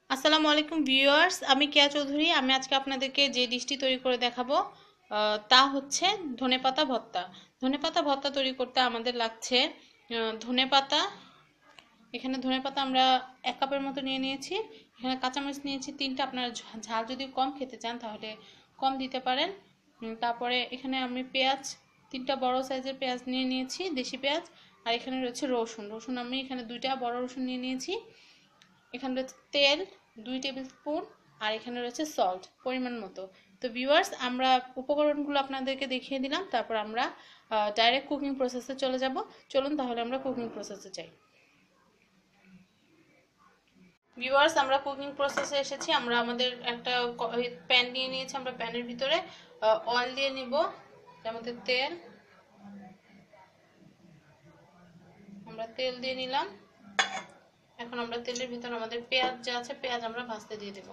আসসালামু আলাইকুম ভিউয়ার্স, আমি কেয়া চৌধুরী। আমি আজকে আপনাদেরকে যে ডিশটি তৈরি করে দেখাবো তা হচ্ছে ধনেপাতা ভর্তা। ধনেপাতা ভর্তা তৈরি করতে আমাদের লাগছে ধনেপাতা। এখানে ধনেপাতা আমরা 1 কাপের মতো নিয়ে নিয়েছি। এখানে কাঁচামরিচ নিয়েছি 3টা। আপনারা ঝাল যদি কম খেতে চান তাহলে কম দিতে পারেন। তারপরে এখানে আমি পেঁয়াজ 3টা বড় সাইজের পেঁয়াজ নিয়ে নিয়েছি, দেশি পেঁয়াজ। আর এখানে রয়েছে রসুন আমি এখানে 2টা বড় রসুন নিয়ে নিয়েছি। এখানে রয়েছে তেল 2 টেবিল স্পুন। আর এখানে রয়েছে সল্ট পরিমাণ মতো। তো ভিউয়ার্স, আমরা উপকরণগুলো আপনাদেরকে দেখিয়ে দিলাম, তারপর আমরা ডাইরেক্ট কুকিং প্রসেসে চলে যাব। চলুন তাহলে আমরা কুকিং প্রসেসে যাই। ভিউয়ার্স, আমরা কুকিং প্রসেসে এসেছি। আমরা আমাদের একটা প্যান নিয়ে নিয়েছি। আমরা প্যানের ভিতরে অয়েল দিয়ে নিব। আমাদের তেল, আমরা তেল দিয়ে নিলাম। এখন আমরা তেলের ভিতরে আমাদের পেঁয়াজ যা আছে পেঁয়াজ আমরা ভাজতে দিয়ে দেব।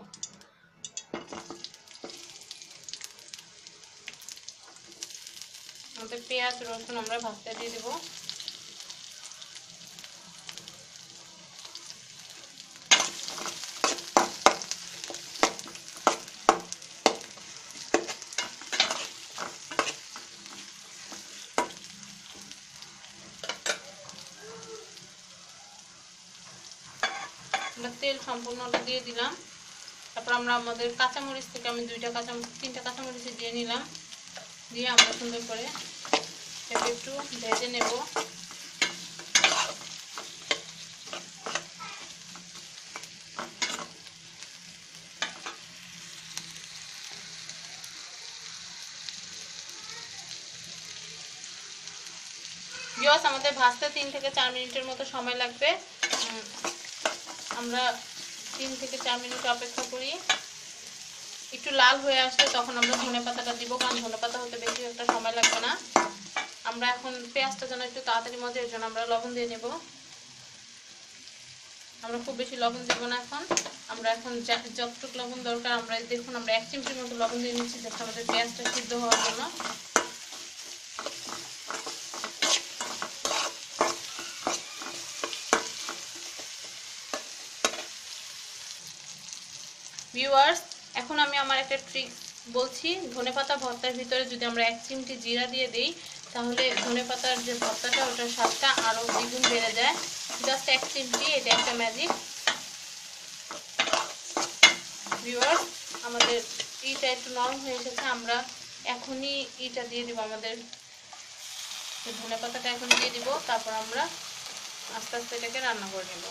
আমাদের পেঁয়াজ রসুন আমরা ভাজতে দিয়ে দেব। আমরা তেল সম্পূর্ণটা দিয়ে দিলাম। তারপর আমরা আমাদের কাঁচামরিচ থেকে আমি 3টা কাঁচামরিচ দিয়ে নিলাম। দিয়ে আমরা সুন্দর করে একটু ভেজে নেব। ভিউয়ার্স, আমাদের ভাজতে 3 থেকে 4 মিনিটের মতো সময় লাগবে। আমরা 3 থেকে 4 মিনিট অপেক্ষা করি। একটু লাল হয়ে আসলে তখন আমরা ধনেপাতাটা দিব, কারণ ধনেপাতা হতে বেশি একটা সময় লাগবে না। আমরা এখন পেঁয়াজটা যেন একটু তাড়াতাড়ি মধ্যে, এর জন্য আমরা লবণ দিয়ে নেব। আমরা খুব বেশি লবণ দেব না এখন। আমরা এখন যতটুকু লবণ দরকার, আমরা দেখুন আমরা 1 চিমটির মতো লবণ দিয়ে নিচ্ছি, যাতে আমাদের পেঁয়াজটা সিদ্ধ হওয়ার জন্য। ভিউয়ার্স, এখন আমি আমার একটা ট্রিক বলছি। ধনেপাতা ভর্তার ভিতরে যদি আমরা 1 চিমটি জিরা দিয়ে দিই, তাহলে ধনেপাতার যে ভর্তাটা ওটার স্বাদটা আরও দ্বিগুণ বেড়ে যায়। জাস্ট 1 চিমটি, এটা একটা ম্যাজিক। ভিউয়ার্স, আমাদের ইটা একটু নরম হয়ে এসেছে। আমরা এখনই ইটা দিয়ে দিব, আমাদের ধনেপাতাটা এখন দিয়ে দিব। তারপর আমরা আস্তে আস্তে এটাকে রান্না করে নেব।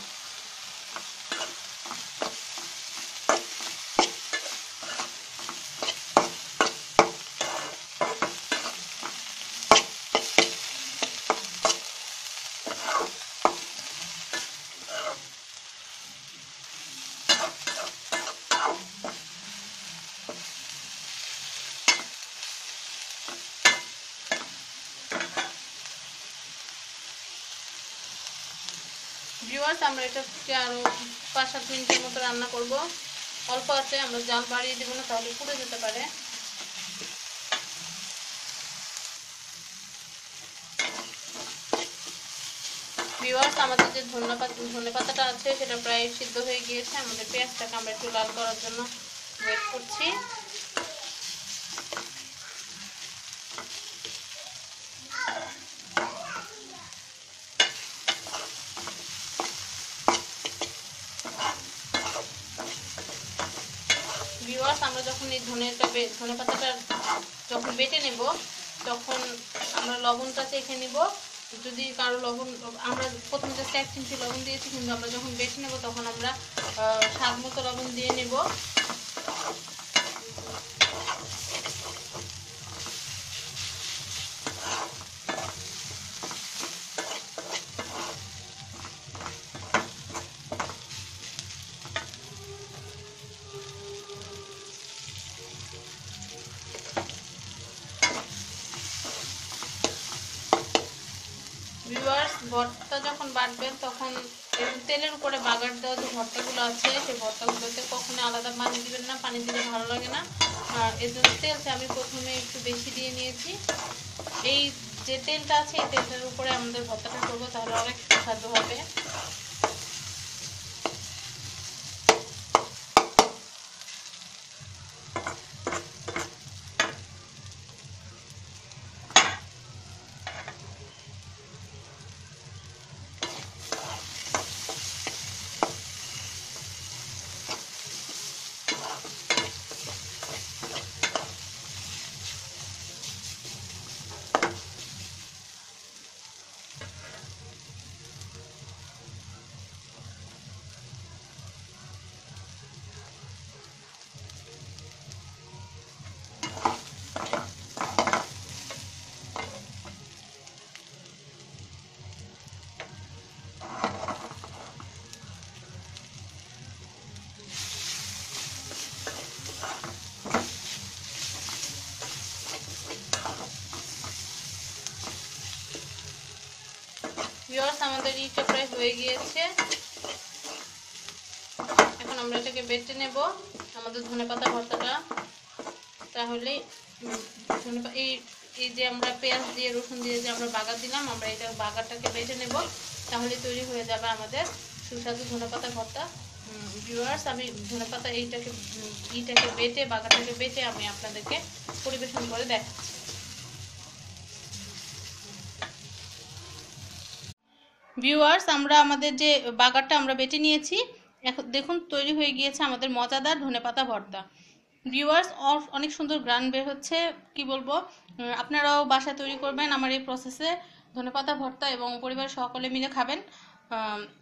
ভিউয়ার্স, আমরা এটাকে আরও 5-7 মিনিটের মতো রান্না করব। অল্প আছে, আমরা জাল বাড়িয়ে দেবো না, তাহলে পুড়ে যেতে পারে। ভিউয়ার্স, আমাদের যে ধনেপাতাটা আছে সেটা প্রায় সিদ্ধ হয়ে গিয়েছে। আমাদের পেঁয়াজটাকে আমরা একটু লাল করার জন্য ওয়েট করছি। ভিউয়ার্স, আমরা যখন এই ধনেপাতাটা যখন বেটে নেব, তখন আমরা লবণটা চেখে নেব। যদি কারো লবণ, আমরা প্রথমে জাস্ট 1 চিমটি লবণ দিয়েছি, কিন্তু আমরা যখন বেটে নেব তখন আমরা স্বাদ মতো লবণ দিয়ে নেব। ভিউয়ার্স, ভর্তা যখন বাটবেন তখন তেলের উপরে বাগার দেওয়া যে ভর্তাগুলো আছে সেই ভর্তাগুলোতে কখনো আলাদা পানি দিবেন না, পানি দিলে ভালো লাগে না। আর এর জন্য তেলটা আমি প্রথমে একটু বেশি দিয়ে নিয়েছি। এই যে তেলটা আছে এই তেলটার উপরে আমাদের ভর্তাটা করবো, তাহলে অনেক সুস্বাদু হবে। আমাদের ইটা প্রায় হয়ে গিয়েছে। এখন আমরা এটাকে বেটে নেব আমাদের ধনেপাতা ভর্তাটা। তাহলে এই যে আমরা পেঁয়াজ দিয়ে রসুন দিয়ে যে আমরা বাগার দিলাম, আমরা এটা বাগারটাকে বেটে নেব, তাহলে তৈরি হয়ে যাবে আমাদের সুস্বাদু ধনেপাতা ভর্তা। ভিউয়ার্স, আমি ধনেপাতা এইটাকে বেটে বাগারটাকে বেটে আমি আপনাদেরকে পরিবেশন করে দেখাচ্ছি। ভিউয়ার্স, আমরা আমাদের যে বাগারটা আমরা বেটে নিয়েছি, এখন দেখুন তৈরি হয়ে গিয়েছে আমাদের মজাদার ধনেপাতা ভর্তা। ভিউয়ার্স, অনেক সুন্দর গ্রান বের হচ্ছে, কি বলবো। আপনারাও বাসায় তৈরি করবেন আমার এই প্রসেসে ধনেপাতা ভর্তা এবং পরিবার সকলে মিলে খাবেন।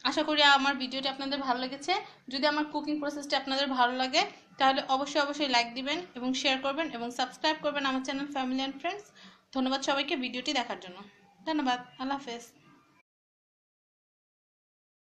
আশা করি আমার ভিডিওটি আপনাদের ভালো লেগেছে। যদি আমার কুকিং প্রসেসটি আপনাদের ভালো লাগে তাহলে অবশ্যই লাইক দিবেন এবং শেয়ার করবেন এবং সাবস্ক্রাইব করবেন আমার চ্যানেল ফ্যামিলি অ্যান্ড ফ্রেন্ডস। ধন্যবাদ সবাইকে ভিডিওটি দেখার জন্য। ধন্যবাদ। আল্লাহ হাফেজ।